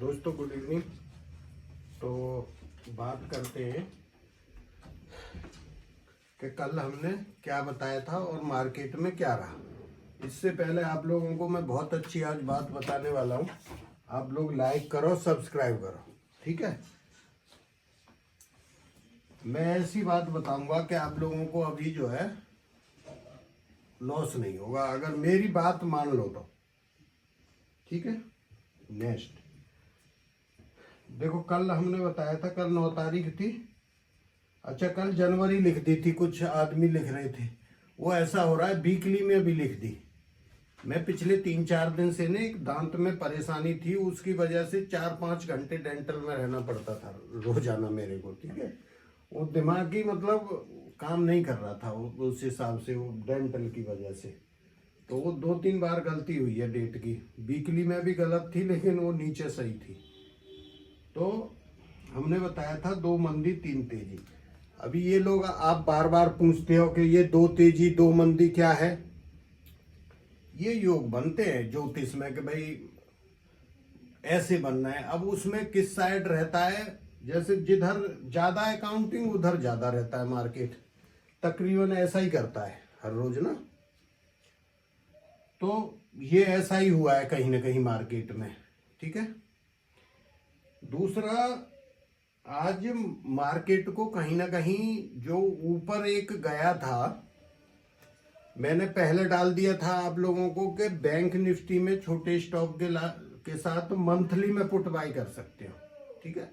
दोस्तों good evening. तो बात करते हैं कि कल हमने क्या बताया था और मार्केट में क्या रहा। इससे पहले आप लोगों को मैं बहुत अच्छी आज बात बताने वाला हूँ। आप लोग लाइक करो, सब्सक्राइब करो, ठीक है। मैं ऐसी बात बताऊंगा कि आप लोगों को अभी जो है लॉस नहीं होगा अगर मेरी बात मान लो तो, ठीक है। नेक्स्ट देखो, कल हमने बताया था, कल 9 तारीख थी। अच्छा, कल जनवरी लिख दी थी, कुछ आदमी लिख रहे थे। वो ऐसा हो रहा है वीकली में भी लिख दी। मैं पिछले 3-4 दिन से ने एक दांत में परेशानी थी, उसकी वजह से 4-5 घंटे डेंटल में रहना पड़ता था रोजाना मेरे को, ठीक है। वो दिमागी मतलब काम नहीं कर रहा था वो, उस हिसाब से वो डेंटल की वजह से। तो वो 2-3 बार गलती हुई है डेट की। वीकली में भी गलत थी लेकिन वो नीचे सही थी। तो हमने बताया था 2 मंदी 3 तेजी। अभी ये लोग आप बार बार पूछते हो कि ये 2 तेजी 2 मंदी क्या है। ये योग बनते हैं ज्योतिष में कि भाई ऐसे बनना है। अब उसमें किस साइड रहता है, जैसे जिधर ज्यादा अकाउंटिंग उधर ज्यादा रहता है मार्केट, तकरीबन ऐसा ही करता है हर रोज ना। तो ये ऐसा ही हुआ है कहीं ना कहीं मार्केट में, ठीक है। दूसरा, आज मार्केट को कहीं ना कहीं जो ऊपर एक गया था, मैंने पहले डाल दिया था आप लोगों को कि बैंक निफ्टी में छोटे स्टॉक के साथ मंथली में पुट बाई कर सकते हो, ठीक है।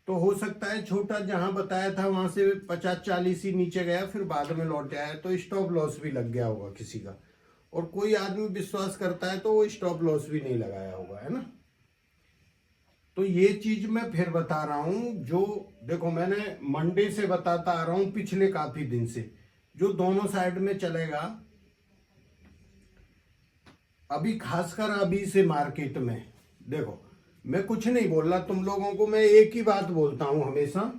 तो हो सकता है छोटा जहां बताया था वहां से 50-40 ही नीचे गया, फिर बाद में लौट आया, तो स्टॉप लॉस भी लग गया होगा किसी का। और कोई आदमी विश्वास करता है तो वो स्टॉप लॉस भी नहीं लगाया होगा, है ना। तो ये चीज मैं फिर बता रहा हूं, जो देखो मैंने मंडे से बताता आ रहा हूं पिछले काफी दिन से, जो दोनों साइड में चलेगा। अभी खासकर अभी से मार्केट में देखो, मैं कुछ नहीं बोल रहा तुम लोगों को, मैं एक ही बात बोलता हूं हमेशा।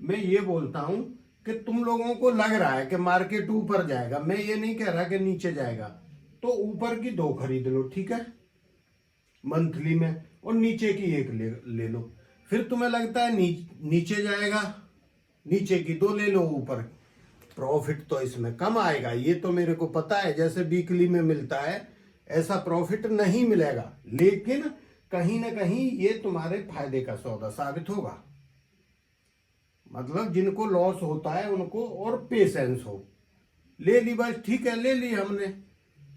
मैं ये बोलता हूं कि तुम लोगों को लग रहा है कि मार्केट ऊपर जाएगा, मैं ये नहीं कह रहा कि नीचे जाएगा। तो ऊपर की 2 खरीद लो, ठीक है, मंथली में, और नीचे की 1 ले लो। फिर तुम्हें लगता है नीचे जाएगा, नीचे की 2 ले लो। ऊपर प्रॉफिट तो इसमें कम आएगा, ये तो मेरे को पता है। जैसे वीकली में मिलता है ऐसा प्रॉफिट नहीं मिलेगा, लेकिन कहीं ना कहीं ये तुम्हारे फायदे का सौदा साबित होगा। मतलब जिनको लॉस होता है उनको और पेशेंस हो, ले ली बस, ठीक है, ले ली हमने।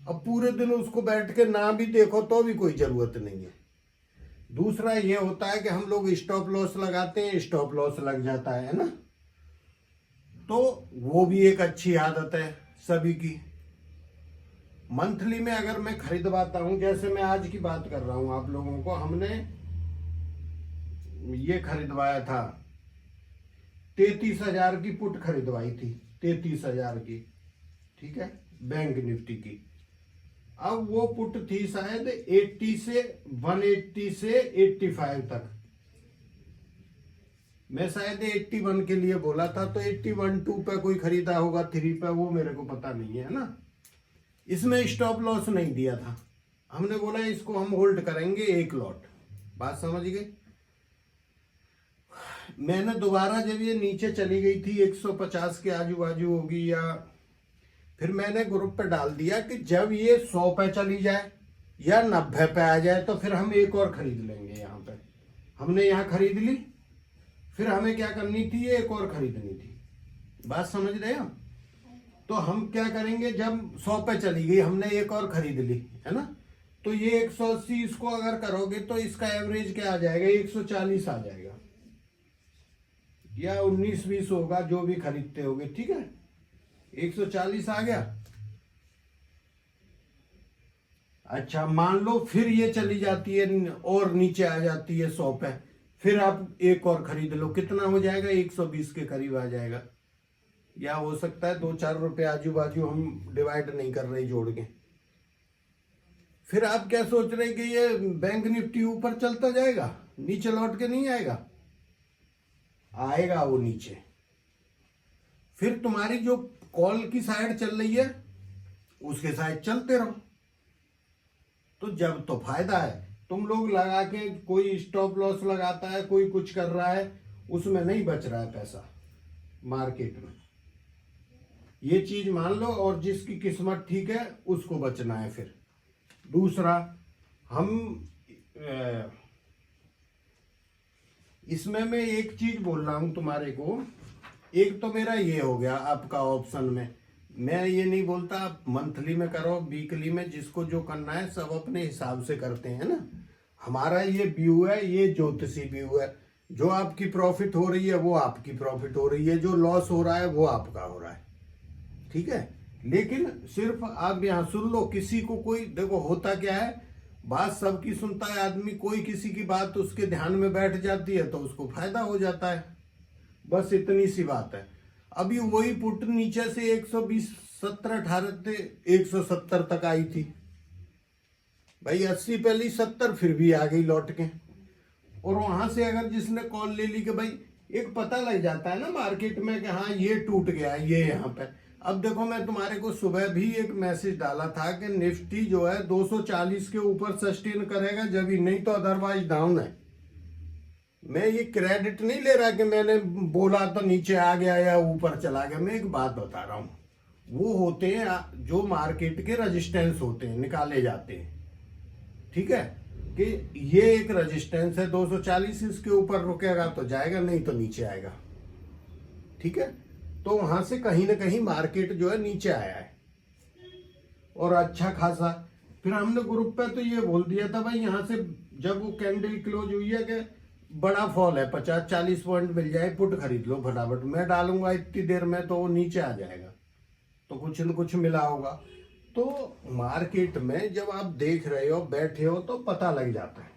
अब पूरे दिन उसको बैठ के ना भी देखो तो भी कोई जरूरत नहीं है। दूसरा ये होता है कि हम लोग स्टॉप लॉस लगाते हैं, स्टॉप लॉस लग जाता है ना। तो वो भी एक अच्छी आदत है सभी की। मंथली में अगर मैं खरीदवाता हूं, जैसे मैं आज की बात कर रहा हूं आप लोगों को, हमने ये खरीदवाया था 33,000 की पुट खरीदवाई थी, 33,000 की, ठीक है, बैंक निफ्टी की। अब वो पुट थी शायद 80 से 180 से 85 तक। मैं शायद 81 के लिए बोला था, तो 81-2 पे कोई खरीदा होगा, 3 पे, वो मेरे को पता नहीं है ना। इसमें स्टॉप लॉस नहीं दिया था, हमने बोला इसको हम होल्ड करेंगे 1 लॉट। बात समझ गए। मैंने दोबारा जब ये नीचे चली गई थी 150 के आजू बाजू होगी, या फिर मैंने ग्रुप पे डाल दिया कि जब ये 100 पे चली जाए या 90 पे आ जाए तो फिर हम एक और खरीद लेंगे। यहाँ पे हमने यहाँ खरीद ली, फिर हमें क्या करनी थी, एक और खरीदनी थी। बात समझ रहे हो। तो हम क्या करेंगे, जब 100 पे चली गई हमने एक और खरीद ली, है ना। तो ये 180 इसको अगर करोगे तो इसका एवरेज क्या आ जाएगा, 140 आ जाएगा, या 19-20 होगा जो भी खरीदते होगे, ठीक है। 140 आ गया। अच्छा, मान लो फिर ये चली जाती है और नीचे आ जाती है 100 पे, फिर आप एक और खरीद लो, कितना हो जाएगा, 120 के करीब आ जाएगा। या हो सकता है 2-4 रुपए आजू बाजू, हम डिवाइड नहीं कर रहे जोड़ के। फिर आप क्या सोच रहे कि ये बैंक निफ्टी ऊपर चलता जाएगा, नीचे लौट के नहीं आएगा, आएगा वो नीचे। फिर तुम्हारी जो कॉल की साइड चल रही है उसके साइड चलते रहो। तो जब तो फायदा है, तुम लोग लगा के कोई स्टॉप लॉस लगाता है, कोई कुछ कर रहा है, उसमें नहीं बच रहा है पैसा मार्केट में, ये चीज मान लो। और जिसकी किस्मत ठीक है उसको बचना है। फिर दूसरा, हम इसमें मैं एक चीज बोल रहा हूं तुम्हारे को। एक तो मेरा ये हो गया आपका ऑप्शन में, मैं ये नहीं बोलता आप मंथली में करो, वीकली में, जिसको जो करना है सब अपने हिसाब से करते हैं ना। हमारा ये व्यू है, ये ज्योतिषी व्यू है। जो आपकी प्रॉफिट हो रही है वो आपकी प्रॉफिट हो रही है, जो लॉस हो रहा है वो आपका हो रहा है, ठीक है। लेकिन सिर्फ आप यहाँ सुन लो, किसी को कोई, देखो होता क्या है, बात सबकी सुनता है आदमी, कोई किसी की बात उसके ध्यान में बैठ जाती है तो उसको फायदा हो जाता है, बस इतनी सी बात है। अभी वही पुट नीचे से 120 17 18 थे, 170 तक आई थी भाई, 80 पहले 70 फिर भी आ गई लौट के। और वहां से अगर जिसने कॉल ले ली कि भाई, एक पता लग जाता है ना मार्केट में कि हाँ ये टूट गया, ये यहाँ पे। अब देखो, मैं तुम्हारे को सुबह भी एक मैसेज डाला था कि निफ्टी जो है 240 के ऊपर सस्टेन करेगा, जब ही, नहीं तो अदरवाइज डाउन है। मैं ये क्रेडिट नहीं ले रहा कि मैंने बोला तो नीचे आ गया या ऊपर चला गया। मैं एक बात बता रहा हूं, वो होते हैं जो मार्केट के रेजिस्टेंस होते हैं, निकाले जाते हैं, ठीक है, कि ये एक रेजिस्टेंस है 240, इसके ऊपर रुकेगा तो जाएगा, नहीं तो नीचे आएगा, ठीक है। तो वहां से कहीं ना कहीं मार्केट जो है नीचे आया है और अच्छा खासा। फिर हमने ग्रुप पे तो ये बोल दिया था भाई, यहां से जब वो कैंडल क्लोज हुई है कि बड़ा फॉल है, 50-40 पॉइंट मिल जाए, पुट खरीद लो फटाफट, मैं डालूंगा इतनी देर में तो वो नीचे आ जाएगा, तो कुछ न कुछ मिला होगा। तो मार्केट में जब आप देख रहे हो, बैठे हो, तो पता लग जाता है।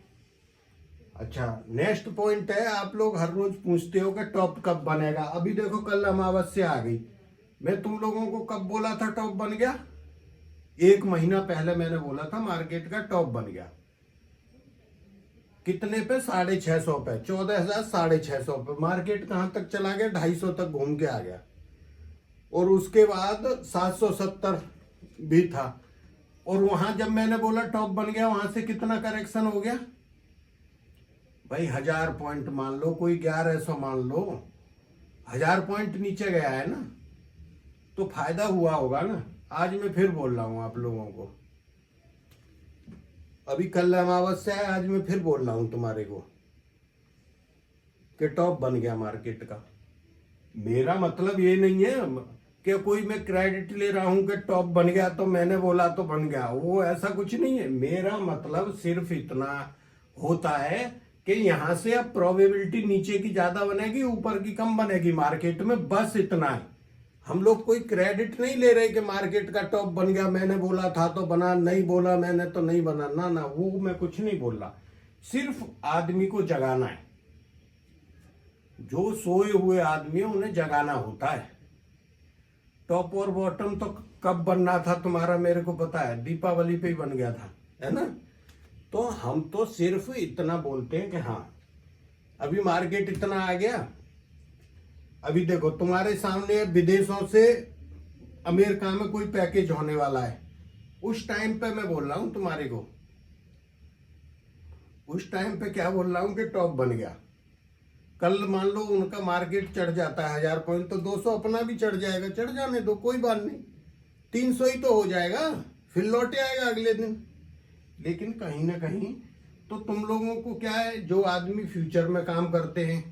अच्छा, नेक्स्ट पॉइंट है, आप लोग हर रोज पूछते हो कि टॉप कब बनेगा। अभी देखो कल अमावस्या आ गई, मैं तुम लोगों को कब बोला था टॉप बन गया? 1 महीना पहले मैंने बोला था मार्केट का टॉप बन गया। कितने पे? 650 पे, 14,650 पे। मार्केट कहां तक चला गया? 250 तक घूम के आ गया। और उसके बाद 770 भी था। और वहां जब मैंने बोला टॉप बन गया, वहां से कितना करेक्शन हो गया भाई? 1000 पॉइंट मान लो, कोई 1100 मान लो, 1000 पॉइंट नीचे गया है ना, तो फायदा हुआ होगा ना। आज मैं फिर बोल रहा हूं आप लोगों को, अभी कल अमावस्या है, आज मैं फिर बोल रहा हूं तुम्हारे को कि टॉप बन गया मार्केट का। मेरा मतलब ये नहीं है कि कोई मैं क्रेडिट ले रहा हूं कि टॉप बन गया तो मैंने बोला तो बन गया, वो ऐसा कुछ नहीं है। मेरा मतलब सिर्फ इतना होता है कि यहां से अब प्रोबेबिलिटी नीचे की ज्यादा बनेगी, ऊपर की कम बनेगी मार्केट में, बस इतना है। हम लोग कोई क्रेडिट नहीं ले रहे कि मार्केट का टॉप बन गया, मैंने बोला था तो बना, नहीं बोला मैंने तो नहीं बना, ना ना, वो मैं कुछ नहीं बोल रहा। सिर्फ आदमी को जगाना है, जो सोए हुए आदमी है उन्हें जगाना होता है। टॉप और बॉटम तो कब बनना था तुम्हारा मेरे को पता है, दीपावली पे ही बन गया था, है ना। तो हम तो सिर्फ इतना बोलते हैं कि हाँ अभी मार्केट इतना आ गया। अभी देखो तुम्हारे सामने विदेशों से अमेरिका में कोई पैकेज होने वाला है, उस टाइम पे मैं बोल रहा हूं तुम्हारे को, उस टाइम पे क्या बोल रहा हूं कि टॉप बन गया। कल मान लो उनका मार्केट चढ़ जाता है 1000 पॉइंट, तो 200 अपना भी चढ़ जाएगा, चढ़ जाने दो, कोई बात नहीं, 300 ही तो हो जाएगा, फिर लौटे आएगा अगले दिन। लेकिन कहीं ना कहीं तो तुम लोगों को क्या है, जो आदमी फ्यूचर में काम करते हैं,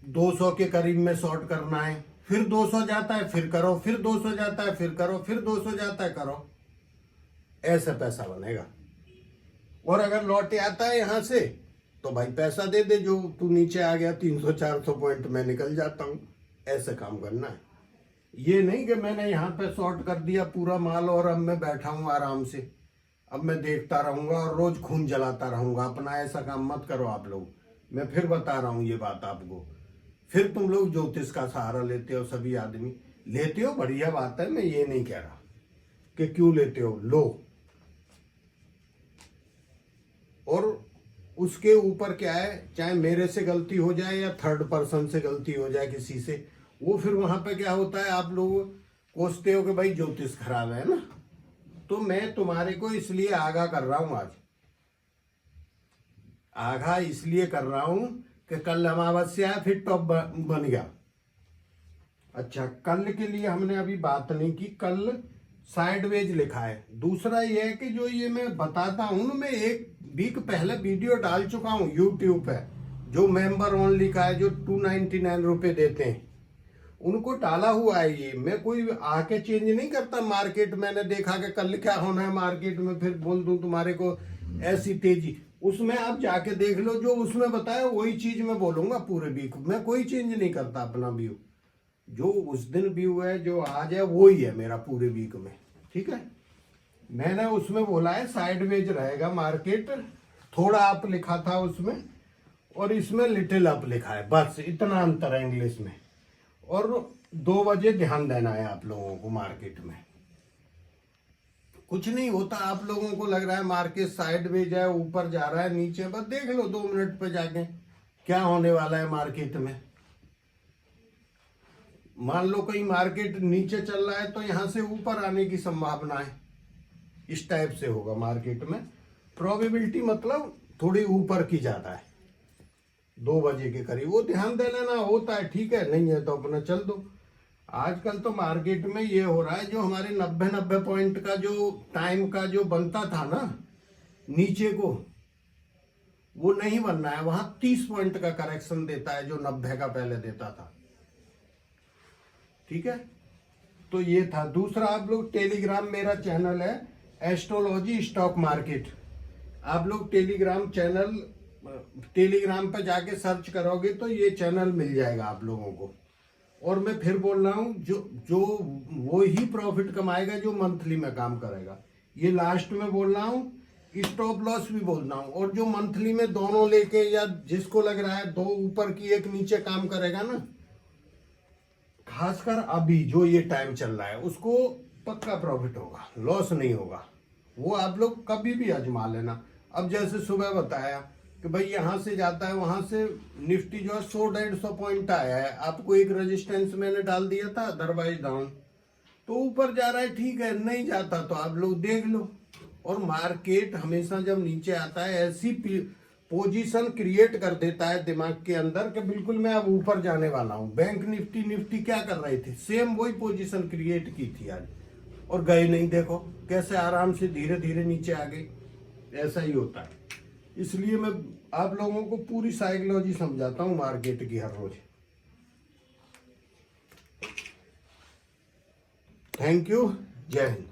200 के करीब में शॉर्ट करना है, फिर 200 जाता है फिर करो, फिर 200 जाता है फिर करो, फिर 200 जाता है करो, ऐसा पैसा बनेगा। और अगर लौटे आता है यहां से तो भाई पैसा दे दे, जो तू नीचे आ गया 300-400 पॉइंट मैं निकल जाता हूं, ऐसे काम करना है। ये नहीं कि मैंने यहाँ पे शॉर्ट कर दिया पूरा माल और अब मैं बैठा हूं आराम से, अब मैं देखता रहूंगा और रोज खून जलाता रहूंगा अपना, ऐसा काम मत करो आप लोग। मैं फिर बता रहा हूं ये बात आपको। फिर तुम लोग ज्योतिष का सहारा लेते हो, सभी आदमी लेते हो, बढ़िया बात है, मैं ये नहीं कह रहा कि क्यों लेते हो, लो। और उसके ऊपर क्या है, चाहे मेरे से गलती हो जाए या थर्ड पर्सन से गलती हो जाए किसी से, वो फिर वहां पे क्या होता है, आप लोग कोसते हो कि भाई ज्योतिष खराब है ना, तो मैं तुम्हारे को इसलिए आगाह कर रहा हूं, आज आगाह इसलिए कर रहा हूं कि कल अमावस्या है, फिर टॉप बन गया। अच्छा, कल के लिए हमने अभी बात नहीं की, कल साइडवेज लिखा है। दूसरा ये है कि जो ये मैं बताता हूं ना, मैं 1 वीक पहले वीडियो डाल चुका हूं यूट्यूब पे, जो मेंबर ओनली का है, जो 299 रुपये देते हैं, उनको डाला हुआ है। ये मैं कोई आके चेंज नहीं करता मार्केट। मैंने देखा कि कल क्या होना है मार्केट में, फिर बोल दूं तुम्हारे को ऐसी तेजी। उसमें आप जाके देख लो, जो उसमें बताया वही चीज मैं बोलूंगा पूरे वीक। मैं कोई चेंज नहीं करता अपना व्यू, जो उस दिन व्यू है, जो आज है, वही है मेरा पूरे वीक में। ठीक है, मैंने उसमें बोला है साइडवेज रहेगा मार्केट, थोड़ा अप लिखा था उसमें, और इसमें लिटिल अप लिखा है, बस इतना अंतर है इंग्लिश में। और 2 बजे ध्यान देना है आप लोगों को मार्केट में। कुछ नहीं होता, आप लोगों को लग रहा है मार्केट साइडवेज है, ऊपर जा रहा है, नीचे, बस देख लो 2 मिनट पे जाके क्या होने वाला है मार्केट में। मान लो कहीं मार्केट नीचे चल रहा है तो यहां से ऊपर आने की संभावना है, इस टाइप से होगा मार्केट में। प्रोबेबिलिटी मतलब थोड़ी ऊपर की ज्यादा है 2 बजे के करीब, वो ध्यान दे लेना। होता है ठीक है, नहीं है तो अपना चल दो। आजकल तो मार्केट में ये हो रहा है, जो हमारे 90 पॉइंट का जो टाइम का जो बनता था ना नीचे को, वो नहीं बनना है। वहां 30 पॉइंट का करेक्शन देता है, जो 90 का पहले देता था। ठीक है, तो ये था। दूसरा, आप लोग टेलीग्राम, मेरा चैनल है एस्ट्रोलॉजी स्टॉक मार्केट। आप लोग टेलीग्राम चैनल, टेलीग्राम पर जाके सर्च करोगे तो ये चैनल मिल जाएगा आप लोगों को। और मैं फिर बोल रहा हूँ, जो वो ही प्रॉफिट कमाएगा जो मंथली में काम करेगा। ये लास्ट में बोल रहा हूँ, स्टॉप लॉस भी बोल रहा हूँ। और जो मंथली में दोनों लेके, या जिसको लग रहा है 2 ऊपर की 1 नीचे काम करेगा ना, खासकर अभी जो ये टाइम चल रहा है, उसको पक्का प्रॉफिट होगा, लॉस नहीं होगा। वो आप लोग कभी भी आजमा लेना। अब जैसे सुबह बताया कि भाई यहां से जाता है, वहां से निफ्टी जो है 100-150 पॉइंट आया है, आपको एक रेजिस्टेंस मैंने डाल दिया था, अदरवाइज डाउन, तो ऊपर जा रहा है, ठीक है। नहीं जाता तो आप लोग देख लो। और मार्केट हमेशा जब नीचे आता है, ऐसी पोजीशन क्रिएट कर देता है दिमाग के अंदर कि बिल्कुल मैं अब ऊपर जाने वाला हूं। बैंक निफ्टी क्या कर रहे थे, सेम वही पोजीशन क्रिएट की थी आज, और गए नहीं। देखो कैसे आराम से धीरे धीरे नीचे आ गई। ऐसा ही होता है। इसलिए मैं आप लोगों को पूरी साइकोलॉजी समझाता हूं मार्केट की हर रोज। थैंक यू, जय हिंद।